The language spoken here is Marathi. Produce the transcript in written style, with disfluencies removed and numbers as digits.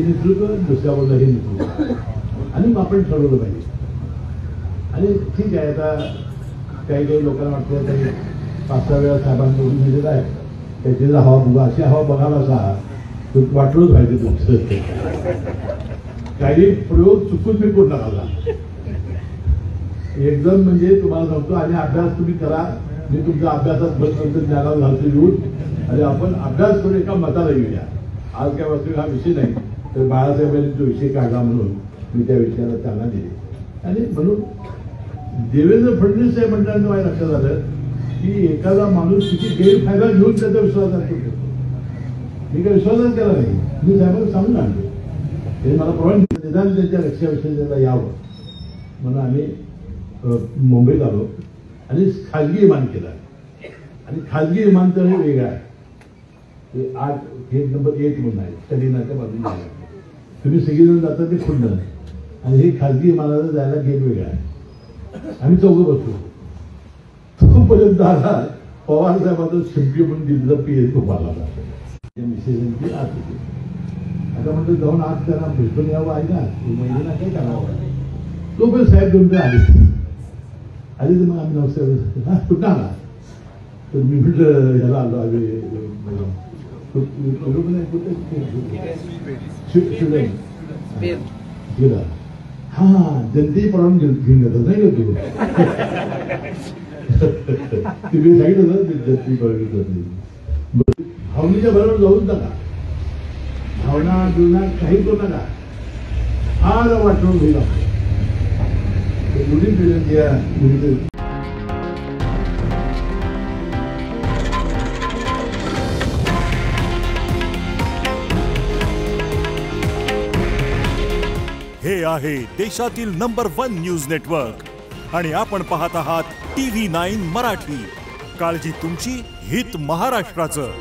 नेतृत्व, दुसऱ्या बाजूला हे नेतृत्व, आणि आपण ठरवलं पाहिजे. आणि ठीक आहे, आता काही काही लोकांना वाटतं काही 5-6 वेळा साहेबांनी निवडून दिलेलं आहे, त्याची जर हवा बघा, अशी हवा बघायला असा वाटलंच पाहिजे तुमचं. काही प्रयोग चुकून मी करू नका एकदम. म्हणजे तुम्हाला सांगतो, आणि अभ्यास तुम्ही करा. मी तुमच्या अभ्यासात नंतर ज्ञानाला घालतो येऊन, आणि आपण अभ्यास करून एका मताला येऊया. आज काय वास्तविक हा विषय नाही, तर बाळासाहेबांनी जो विषय काढला म्हणून मी त्या विषयाला चालना दिली. आणि म्हणून देवेंद्र फडणवीस साहेब म्हणताना माझ्या लक्षात आलं की एखादा माणूस किती गैरफायदा घेऊन त्याचा विश्वासघात करतो. मी काय विश्वासच केला नाही, मी साहेबांना सांगून आणले. ते मला प्रमाण निदान त्यांच्या लक्षाविषयी त्याला यावं म्हणून आम्ही मुंबईत आलो आणि खाजगी विमान केला. आणि खाजगी विमानतळ हे वेगळं आहे, ते 8 गेट नंबर 1 म्हणून आहे, कलिनाच्या बाजूला. तुम्ही सगळेजण जाता ते खुंडण, आणि हे खाजगी विमानाला जायला गेट वेगळा आहे. आम्ही चौघं बसलो. तोपर्यंत आला पवार साहेबांचं शिंपी म्हणून दिल्लीला PS उभारला. मिसेसांची आत होती. आता म्हणतो जाऊन आत त्यांना भेटून यावं आहे ना, महिन्याला काही करावं. तोपर्यंत साहेब तुमचे आले तर मग आम्ही नमस्कार, हा कुठं आला? तर मी म्हटलं ह्याला आलो आम्ही हा जनतेची परवानगी घेऊन जातात नाही का तुम्ही सांगितलं ना, जनतेची परवानगी जाते. भावनेच्या बरोबर जाऊच नका, भावना जुना काही करू नका. फार वाटून होईल मुली मुली. हे आहे देशातील नंबर 1 न्यूज नेटवर्क आणि आपण पाहत आहात TV9 मराठी. काळजी तुमची, हित महाराष्ट्राचं.